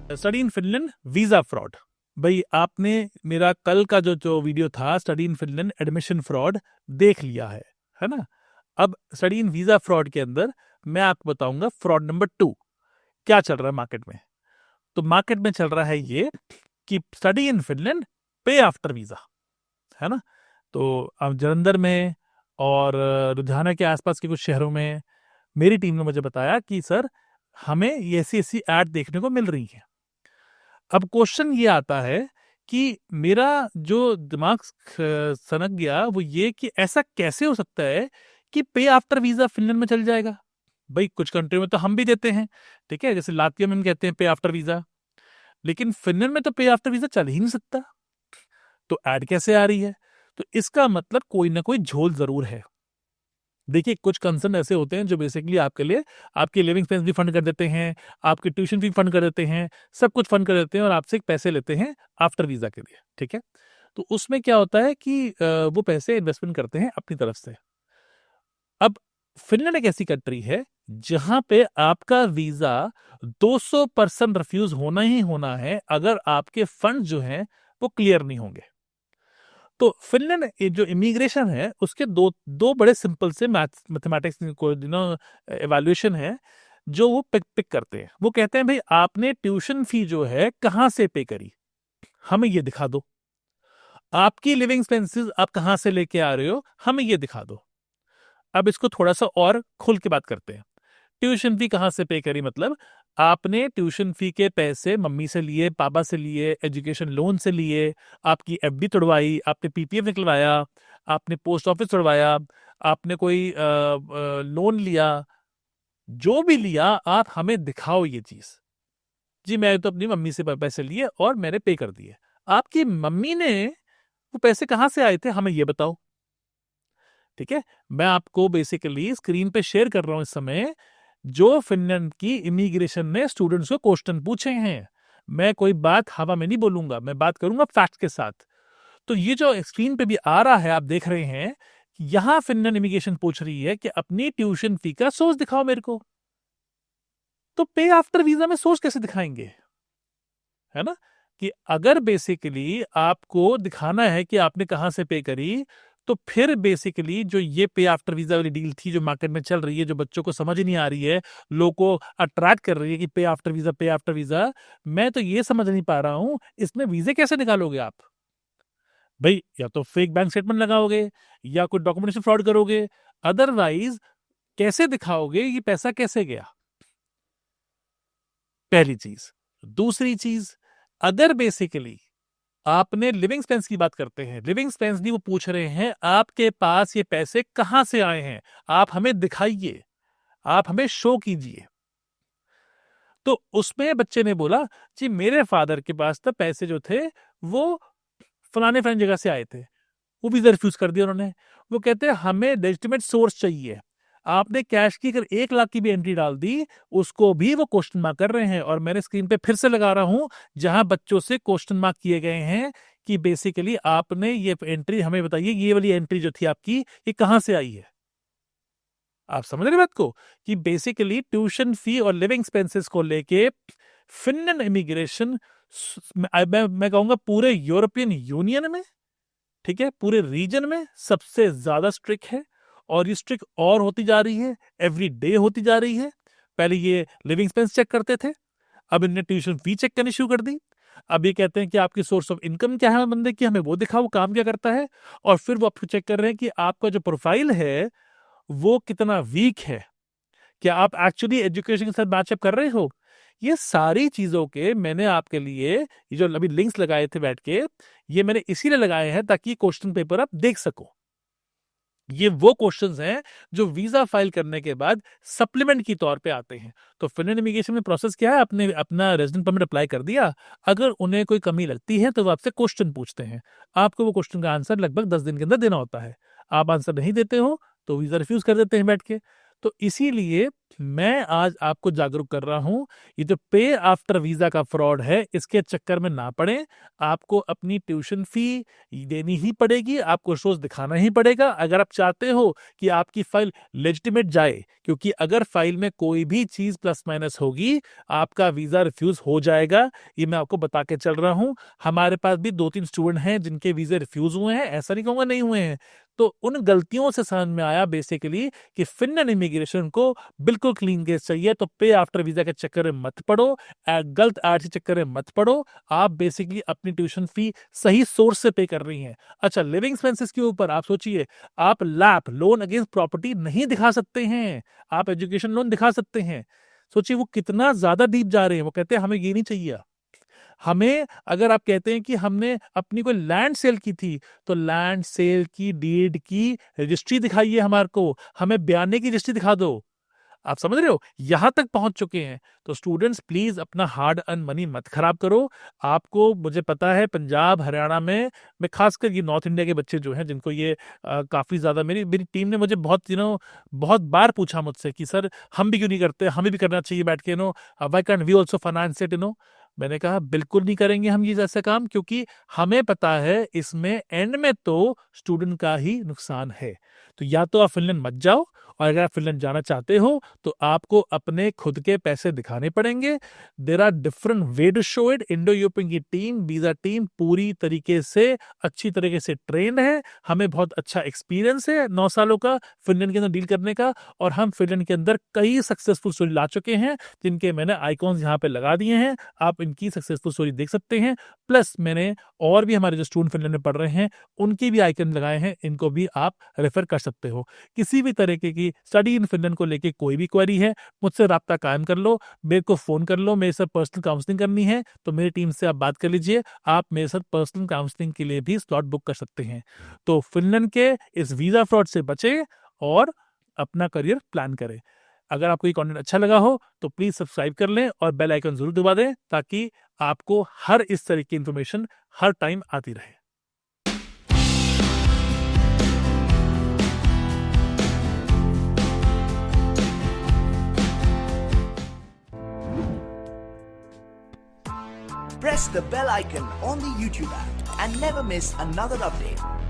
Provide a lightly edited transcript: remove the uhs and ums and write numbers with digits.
Study in Finland visa fraud. भाई आपने मेरा कल का जो वीडियो था study in Finland admission fraud देख लिया है ना। अब स्टडी इन वीजा फ्रॉड के अंदर मैं आपको बताऊंगा फ्रॉड नंबर 2 क्या चल रहा है मार्केट में। तो मार्केट में चल रहा है ये कि स्टडी इन फिनलैंड पे आफ्टर वीजा, है ना। तो अब जलंधर में और लुधियाना के आसपास के कुछ शहरों में मेरी टीम ने मुझे बताया कि सर हमें ये ऐसी ऐसी ऐड देखने को मिल रही है। अब क्वेश्चन ये आता है कि मेरा जो दिमाग सनक गया वो ये कि ऐसा कैसे हो सकता है कि पे आफ्टर वीजा फिनलैंड में चल जाएगा। भाई कुछ कंट्री में तो हम भी देते हैं, ठीक है, जैसे लातविया में हम कहते हैं पे आफ्टर वीजा, लेकिन फिनलैंड में तो पे आफ्टर वीजा चल ही नहीं सकता। तो ऐड कैसे आ रही है? तो इसका मतलब कोई ना कोई झोल जरूर है। देखिए कुछ कंसर्न ऐसे होते हैं जो बेसिकली आपके लिए आपकी लिविंग एक्सपेंस भी फंड कर देते हैं, आपकी ट्यूशन फी फंड कर देते हैं, सब कुछ फंड कर देते हैं और आपसे पैसे लेते हैं आफ्टर वीजा के लिए, ठीक है। तो उसमें क्या होता है कि वो पैसे इन्वेस्टमेंट करते हैं अपनी तरफ से। अब फिनलैंड एक ऐसी कंट्री है जहां पे आपका वीजा 200% रिफ्यूज होना ही होना है अगर आपके फंड जो हैं वो क्लियर नहीं होंगे। तो फिनलैंड जो इमिग्रेशन है उसके दो दो बड़े सिंपल से मैथमेटिक्स को एवेल्युएशन है जो वो पिक करते हैं। वो कहते हैं भाई आपने ट्यूशन फी जो है कहां से पे करी, हमें ये दिखा दो। आपकी लिविंग एक्सपेंसेस आप कहां से लेके आ रहे हो, हमें ये दिखा दो। अब इसको थोड़ा सा और खुल के बात करते हैं। ट्यूशन फी कहां से पे करी मतलब आपने ट्यूशन फी के पैसे मम्मी से लिए, पापा से लिए, एजुकेशन लोन से लिए, आपकी एफडी तोड़वाई, आपने पीपीएफ निकलवाया, आपने पोस्ट ऑफिस तोड़वाया, आपने कोई लोन लिया, जो भी लिया आप हमें दिखाओ ये चीज। जी मैं तो अपनी मम्मी से पैसे लिए और मैंने पे कर दिए। आपकी मम्मी ने वो पैसे कहां से आए थे हमें ये बताओ, ठीक है। मैं आपको बेसिकली स्क्रीन पे शेयर कर रहा हूं इस समय जो फिनलैंड की इमिग्रेशन ने स्टूडेंट्स को क्वेश्चन पूछे हैं। मैं कोई बात हवा में नहीं बोलूंगा, मैं बात करूंगा फैक्ट्स के साथ। तो ये जो स्क्रीन पे भी आ रहा है आप देख रहे हैं, यहां फिनलैंड इमिग्रेशन पूछ रही है कि अपनी ट्यूशन फी का सोर्स दिखाओ मेरे को। तो पे आफ्टर वीजा में सोर्स कैसे दिखाएंगे, है ना। कि अगर बेसिकली आपको दिखाना है कि आपने कहां से पे करी, तो फिर बेसिकली जो ये पे आफ्टर वीजा वाली डील थी जो मार्केट में चल रही है, जो बच्चों को समझ ही नहीं आ रही है, लोगों को अट्रैक्ट कर रही है कि पे आफ्टर वीजा पे आफ्टर वीजा, मैं तो ये समझ नहीं पा रहा हूं इसमें वीजे कैसे निकालोगे आप। भाई या तो फेक बैंक स्टेटमेंट लगाओगे या कोई डॉक्यूमेंटेशन फ्रॉड करोगे, अदरवाइज कैसे दिखाओगे ये पैसा कैसे गया, पहली चीज। दूसरी चीज, अगर बेसिकली आपने लिविंग एक्सपेंस की बात करते हैं, लिविंग एक्सपेंस नहीं, वो पूछ रहे हैं आपके पास ये पैसे कहां से आए हैं, आप हमें दिखाइए, आप हमें शो कीजिए। तो उसमें बच्चे ने बोला जी मेरे फादर के पास तो पैसे जो थे वो फलाने फलाने जगह से आए थे, वो वीजा रिफ्यूज कर दिया उन्होंने। वो कहते हैं हमें लेजिटिमेट सोर्स चाहिए। आपने कैश की अगर 1 लाख की भी एंट्री डाल दी उसको भी वो क्वेश्चन मार्क कर रहे हैं। और मैंने स्क्रीन पे फिर से लगा रहा हूं जहां बच्चों से क्वेश्चन मार्क किए गए हैं कि बेसिकली आपने ये एंट्री हमें बताइए, ये वाली एंट्री जो थी आपकी ये कहां से आई है। आप समझ रहे बात को कि बेसिकली ट्यूशन फी और लिविंग एक्सपेंसेस को लेके फिनलैंड इमिग्रेशन मैं कहूंगा पूरे यूरोपियन यूनियन में, ठीक है, पूरे रीजन में सबसे ज्यादा स्ट्रिक्ट है। और ये स्ट्रिक्ट और होती जा रही है, एवरी डे होती जा रही है। पहले ये लिविंग एक्सपेंस चेक करते थे, अब इन्हें ट्यूशन फी चेक करनी शुरू कर दी। अब ये कहते हैं कि आपकी सोर्स ऑफ इनकम क्या है बंदे की, हमें वो दिखाओ, वो काम क्या करता है। और फिर वो आपको चेक कर रहे हैं कि आपका जो प्रोफाइल है वो कितना वीक है, क्या आप एक्चुअली एजुकेशन के साथ मैचअप कर रहे हो। ये सारी चीजों के मैंने आपके लिए ये जो अभी लिंक्स लगाए थे बैठ के, ये मैंने इसीलिए लगाए हैं ताकि क्वेश्चन पेपर आप देख सको। ये वो क्वेश्चंस हैं जो वीजा फाइल करने के बाद सप्लीमेंट की तौर पे आते हैं। तो फिनलैंड इमिग्रेशन में प्रोसेस क्या है, आपने अपना रेजिडेंट परमिट अप्लाई कर दिया, अगर उन्हें कोई कमी लगती है तो वो आपसे क्वेश्चन पूछते हैं। आपको वो क्वेश्चन का आंसर लगभग 10 दिन के अंदर देना होता है। आप आंसर नहीं देते हो तो वीजा रिफ्यूज कर देते हैं बैठ के। तो इसीलिए मैं आज आपको जागरूक कर रहा हूं, ये जो पे आफ्टर वीजा का फ्रॉड है इसके चक्कर में ना पड़े। आपको अपनी ट्यूशन फी देनी ही पड़ेगी, आपको सोच दिखाना ही पड़ेगा अगर आप चाहते हो कि आपकी फाइल लेजिटिमेट जाए, क्योंकि अगर फाइल में कोई भी चीज प्लस माइनस होगी आपका वीजा रिफ्यूज हो जाएगा। ये मैं आपको बता के चल रहा हूं। हमारे पास भी 2-3 स्टूडेंट हैं जिनके वीजे रिफ्यूज हुए हैं, ऐसा नहीं कहूंगा नहीं हुए हैं। तो उन गलतियों से समझ में आया बेसिकली कि फिनलैंड इमिग्रेशन को बिल्कुल क्लीन केस चाहिए। तो पे आफ्टर वीजा के चक्कर में मत पड़ो, गलत आरसी चक्कर में मत पड़ो। आप बेसिकली अपनी ट्यूशन फी सही सोर्स से पे कर रही हैं। अच्छा, लिविंग एक्सपेंसेस के ऊपर आप सोचिए, आप लैप लोन अगेंस्ट प्रॉपर्टी नहीं दिखा सकते हैं, आप एजुकेशन लोन दिखा सकते हैं। सोचिए वो कितना ज्यादा डीप जा रहे हैं। वो कहते हैं हमें ये नहीं चाहिए। हमें अगर आप कहते हैं कि हमने अपनी कोई लैंड सेल की थी, तो लैंड सेल की डीड की रजिस्ट्री दिखाइए हमारे को, हमें बयाने की रजिस्ट्री दिखा दो। आप समझ रहे हो, यहां तक पहुंच चुके हैं। तो स्टूडेंट्स प्लीज अपना हार्ड अर्न मनी मत खराब करो। आपको, मुझे पता है पंजाब हरियाणा में, मैं खासकर ये नॉर्थ इंडिया के बच्चे जो हैं जिनको ये काफी ज्यादा, मेरी मेरी टीम ने मुझे बहुत बार पूछा मुझसे कि सर हम भी क्यों नहीं करते, हमें भी करना चाहिए बैठ के, why can't we also finance it. मैंने कहा बिल्कुल नहीं करेंगे हम ये जैसा काम, क्योंकि हमें पता है इसमें एंड में तो स्टूडेंट का ही नुकसान है। तो या तो आप फिनलैंड मत जाओ, और अगर आप फिनलैंड जाना चाहते हो तो आपको अपने खुद के पैसे दिखाने पड़ेंगे। There are different way to show it. Indo European की टीम, वीजा टीम पूरी तरीके से अच्छी तरीके से ट्रेंड है। हमें बहुत अच्छा एक्सपीरियंस है 9 सालों का फिनलैंड के अंदर डील करने का, और हम फिनलैंड के अंदर कई सक्सेसफुल स्टोरी ला चुके हैं जिनके मैंने आइकॉन्स यहाँ पे लगा दिए हैं। आप इनकी सक्सेसफुल स्टोरी देख सकते हैं। प्लस मैंने और भी हमारे जो स्टूडेंट फिनलैंड में पढ़ रहे हैं उनकी भी आइकन लगाए हैं, इनको भी आप रेफर कर सकते हो। किसी भी तरीके की स्टडी इन फिनलैंड को लेके कोई भी क्वेरी है, मुझसे राब्ता कायम कर लो, मेरे को फोन कर लो। मेरे साथ पर्सनल काउंसलिंग करनी है तो मेरी टीम से आप बात कर लीजिए। आप मेरे साथ पर्सनल काउंसलिंग के लिए भी स्लॉट बुक कर सकते हैं। तो फिनलैंड के इस वीजा फ्रॉड से बचे और अपना करियर प्लान करें। अगर आपको ये कंटेंट अच्छा लगा हो तो प्लीज सब्सक्राइब कर लें और बेल आइकन जरूर दबा दें, ताकि आपको हर इस तरह की इंफॉर्मेशन हर टाइम आती रहे। Press the bell icon on the YouTube app and never miss another update.